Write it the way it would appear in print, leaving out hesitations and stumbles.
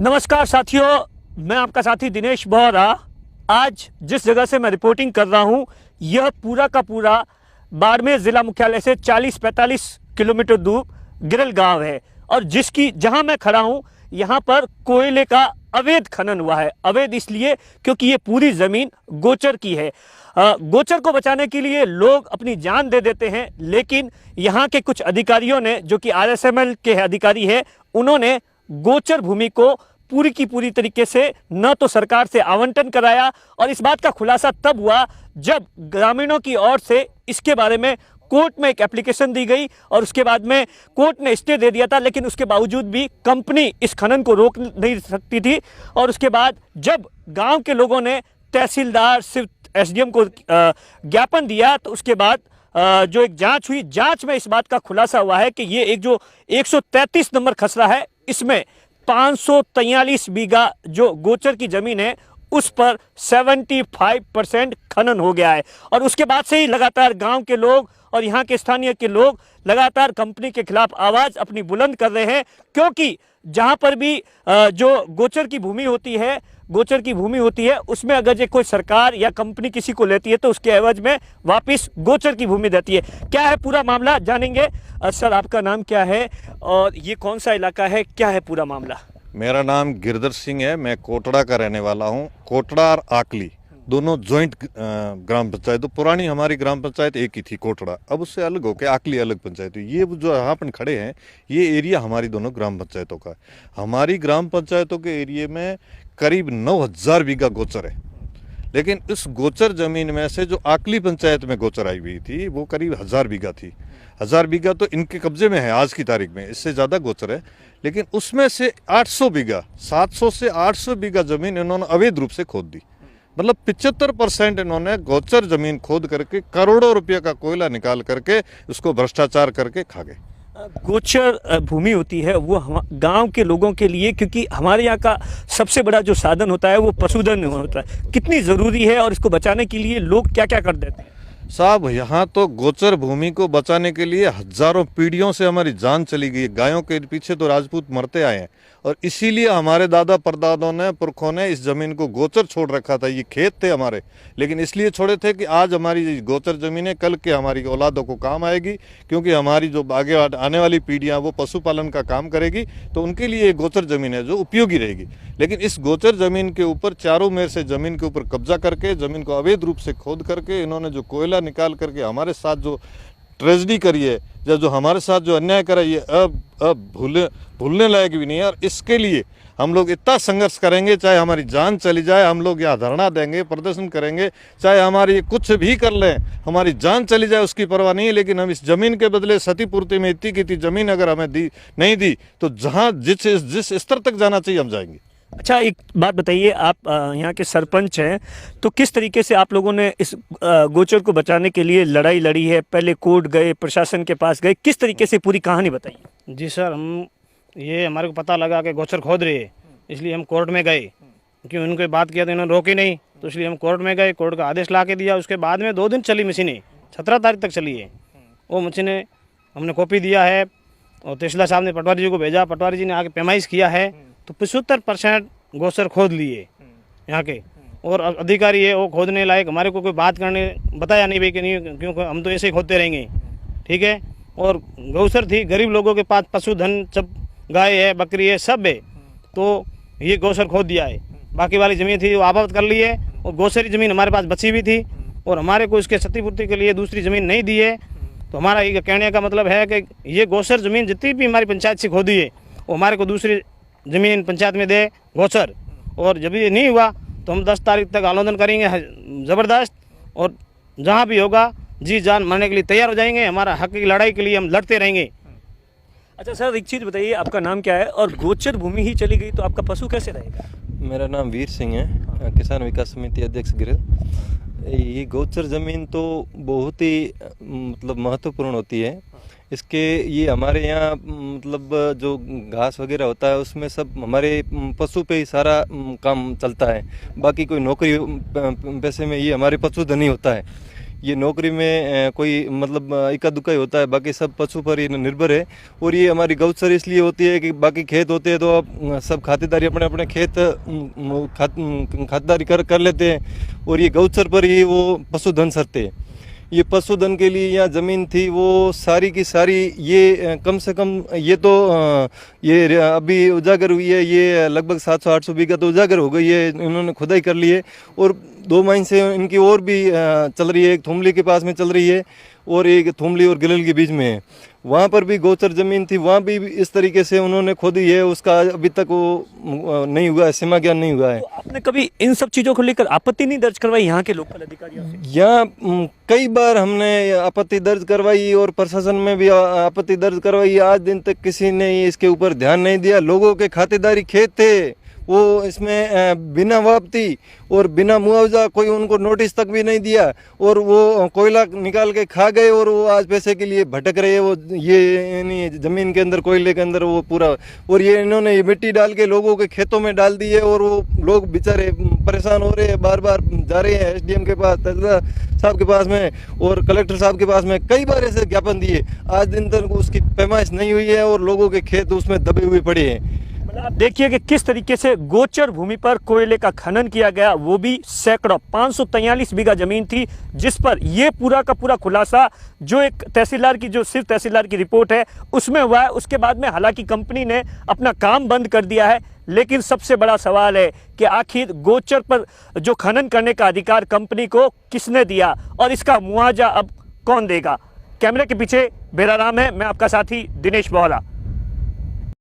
नमस्कार साथियों, मैं आपका साथी दिनेश बोहरा। आज जिस जगह से मैं रिपोर्टिंग कर रहा हूं, यह पूरा का पूरा बाड़मेर ज़िला मुख्यालय से 40-45 किलोमीटर दूर गिरल गांव है और जहां मैं खड़ा हूं, यहां पर कोयले का अवैध खनन हुआ है। अवैध इसलिए क्योंकि ये पूरी ज़मीन गोचर की है। गोचर को बचाने के लिए लोग अपनी जान दे देते हैं, लेकिन यहाँ के कुछ अधिकारियों ने, जो कि आरएसएमएल के अधिकारी हैं, उन्होंने गोचर भूमि को पूरी की पूरी तरीके से न तो सरकार से आवंटन कराया, और इस बात का खुलासा तब हुआ जब ग्रामीणों की ओर से इसके बारे में कोर्ट में एक एप्लीकेशन दी गई और उसके बाद में कोर्ट ने स्टे दे दिया था। लेकिन उसके बावजूद भी कंपनी इस खनन को रोक नहीं सकती थी। और उसके बाद जब गांव के लोगों ने तहसीलदार, सिर्फ एसडीएम को ज्ञापन दिया, तो उसके बाद जो एक जांच हुई, जांच में इस बात का खुलासा हुआ है कि ये एक जो 133 नंबर खसरा है, इसमें 543 बीघा जो गोचर की जमीन है उस पर 75% खनन हो गया है। और उसके बाद से ही लगातार गांव के लोग और यहाँ के स्थानीय के लोग लगातार कंपनी के खिलाफ आवाज़ अपनी बुलंद कर रहे हैं, क्योंकि जहाँ पर भी जो गोचर की भूमि होती है उसमें अगर जो कोई सरकार या कंपनी किसी को लेती है तो उसके एवज में वापस गोचर की भूमि देती है। क्या है पूरा मामला, जानेंगे। सर, आपका नाम क्या है और ये कौन सा इलाका है, क्या है पूरा मामला? मेरा नाम गिरधर सिंह है। मैं कोटड़ा का रहने वाला हूँ। कोटड़ा और आकली दोनों जॉइंट ग्राम पंचायत, तो पुरानी हमारी ग्राम पंचायत एक ही थी कोटड़ा, अब उससे अलग होकर आकली अलग पंचायत हुई। ये जो यहाँ अपन खड़े हैं, ये एरिया हमारी दोनों ग्राम पंचायतों का है। हमारी ग्राम पंचायतों के एरिया में करीब 9000 बीघा गोचर है, लेकिन इस गोचर जमीन में से जो आकली पंचायत में गोचर आई हुई थी वो करीब 1000 बीघा थी। 1000 बीघा तो इनके कब्जे में है आज की तारीख में, इससे ज़्यादा गोचर है। लेकिन उसमें से 800 बीघा, 700 से 800 बीघा जमीन इन्होंने अवैध रूप से खोद दी। मतलब 75% इन्होंने गोचर जमीन खोद करके करोड़ों रुपये का कोयला निकाल करके उसको भ्रष्टाचार करके खा गए। गोचर भूमि होती है वो गांव के लोगों के लिए, क्योंकि हमारे यहाँ का सबसे बड़ा जो साधन होता है वो पशुधन होता है, कितनी ज़रूरी है और इसको बचाने के लिए लोग क्या क्या कर देते हैं? साहब, यहाँ तो गोचर भूमि को बचाने के लिए हजारों पीढ़ियों से हमारी जान चली गई। गायों के पीछे तो राजपूत मरते आए हैं, और इसीलिए हमारे दादा परदादों ने, पुरखों ने इस जमीन को गोचर छोड़ रखा था। ये खेत थे हमारे, लेकिन इसलिए छोड़े थे कि आज हमारी गोचर जमीनें कल के हमारी औलादों को काम आएगी, क्योंकि हमारी जो आगे आने वाली पीढ़ियाँ वो पशुपालन का काम करेगी, तो उनके लिए ये गोचर जमीन है जो उपयोगी रहेगी। लेकिन इस गोचर जमीन के ऊपर चारों मेर से जमीन के ऊपर कब्जा करके, जमीन को अवैध रूप से खोद करके, इन्होंने जो कोयला निकाल करके हमारे साथ जो ट्रेजेडी करी है, या जो हमारे साथ जो अन्याय करा, ये अब भूलने लायक भी नहीं है। और इसके लिए हम लोग इतना संघर्ष करेंगे, चाहे हमारी जान चली जाए, हम लोग यहाँ धरना देंगे, प्रदर्शन करेंगे, चाहे हमारी कुछ भी कर लें, हमारी जान चली जाए उसकी परवाह नहीं है। लेकिन हम इस जमीन के बदले क्षतिपूर्ति में इतनी की जमीन अगर हमें नहीं दी तो जहाँ जिस स्तर तक जाना चाहिए हम जाएंगे। अच्छा, एक बात बताइए, आप यहाँ के सरपंच हैं, तो किस तरीके से आप लोगों ने इस गोचर को बचाने के लिए लड़ाई लड़ी है? पहले कोर्ट गए, प्रशासन के पास गए, किस तरीके से पूरी कहानी बताइए। जी सर, ये हमारे को पता लगा कि गोचर खोद रही है, इसलिए हम कोर्ट में गए, क्योंकि उनको बात किया तो इन्होंने रोकी नहीं, तो इसलिए हम कोर्ट में गए। कोर्ट का आदेश ला के दिया। उसके बाद में 2 दिन चली मशीनें, 17 तारीख तक चली है वो मशीनें। हमने कॉपी दिया है और तहसीलदार साहब ने पटवारी जी को भेजा, पटवारी जी ने आके पैमाइश किया है, तो 75% गोचर खोद लिए यहाँ के। और अधिकारी है वो खोदने लायक, हमारे को कोई बात करने बताया नहीं भाई कि नहीं, क्योंकि हम तो ऐसे ही खोदते रहेंगे, ठीक है। और गौचर थी, गरीब लोगों के पास पशुधन, सब गाय है, बकरी है, सब है, तो ये गौचर खोद दिया है। बाकी वाली ज़मीन थी वो आबाद कर ली है, और गौचरी ज़मीन हमारे पास बची हुई थी, और हमारे को इसके क्षतिपूर्ति के लिए दूसरी ज़मीन नहीं दी है। तो हमारा ये कहने का मतलब है कि ये गौचर ज़मीन जितनी भी हमारी पंचायत से खोदी है वो हमारे को दूसरी ज़मीन पंचायत में दे गोचर। और जब ये नहीं हुआ तो हम 10 तारीख तक आंदोलन करेंगे ज़बरदस्त, और जहाँ भी होगा जी जान मरने के लिए तैयार हो जाएंगे। हमारा हक की लड़ाई के लिए हम लड़ते रहेंगे। अच्छा सर, एक चीज़ बताइए, आपका नाम क्या है और गोचर भूमि ही चली गई तो आपका पशु कैसे रहेगा? मेरा नाम वीर सिंह है, किसान विकास समिति अध्यक्ष गिरल। ये गोचर ज़मीन तो बहुत ही मतलब महत्वपूर्ण होती है। इसके ये हमारे यहाँ मतलब जो घास वगैरह होता है उसमें सब हमारे पशु पे ही सारा काम चलता है। बाकी कोई नौकरी पैसे में ये हमारे पशुधन ही होता है। ये नौकरी में कोई मतलब इक्का दुक्का ही होता है, बाकी सब पशु पर ही निर्भर है। और ये हमारी गौचर इसलिए होती है कि बाकी खेत होते हैं तो अब सब खातेदारी अपने अपने खेत खातेदारी कर लेते हैं, और ये गौचर पर ही वो पशुधन सरते हैं। ये पशुधन के लिए यहाँ ज़मीन थी वो सारी की सारी, ये कम से कम ये तो ये अभी उजागर हुई है, ये लगभग 700-800 बीघा तो उजागर हो गई है, इन्होंने खुदाई कर ली है। और 2 महीने से इनकी और भी चल रही है, एक थुमली के पास में चल रही है और एक थुमली और गिलल के बीच में है। वहाँ पर भी गोचर ज़मीन थी, वहाँ भी इस तरीके से उन्होंने खोदी है, उसका अभी तक वो नहीं हुआ है, सीमा ज्ञान नहीं हुआ है। तो आपने कभी इन सब चीज़ों को लेकर आपत्ति नहीं दर्ज करवाई यहाँ के लोकल अधिकारियों से? यहाँ कई बार हमने आपत्ति दर्ज करवाई और प्रशासन में भी आपत्ति दर्ज करवाई, आज दिन तक किसी ने इसके ऊपर ध्यान नहीं दिया। लोगों के खातेदारी खेत थे, वो इसमें बिना वापती और बिना मुआवजा कोई उनको नोटिस तक भी नहीं दिया, और वो कोयला निकाल के खा गए और वो आज पैसे के लिए भटक रहे हैं। वो ये यानी ज़मीन के अंदर, कोयले के अंदर वो पूरा, और ये इन्होंने ये मिट्टी डाल के लोगों के खेतों में डाल दी है, और वो लोग बेचारे परेशान हो रहे हैं, बार बार जा रहे हैं SDM के पास, तहसीलदार साहब के पास में और कलेक्टर साहब के पास में कई बार ऐसे ज्ञापन दिए, आज दिन तक उसकी पैमाइश नहीं हुई है और लोगों के खेत उसमें दबे हुए पड़े हैं। आप देखिए कि किस तरीके से गोचर भूमि पर कोयले का खनन किया गया, वो भी सैकड़ों 543 बीघा जमीन थी, जिस पर ये पूरा का पूरा खुलासा जो एक तहसीलदार की, जो सिर्फ तहसीलदार की रिपोर्ट है उसमें हुआ है। उसके बाद में हालांकि कंपनी ने अपना काम बंद कर दिया है, लेकिन सबसे बड़ा सवाल है कि आखिर गोचर पर जो खनन करने का अधिकार कंपनी को किसने दिया और इसका मुआवजा अब कौन देगा। कैमरे के पीछे बेराराम है, मैं आपका साथी दिनेश बोहला।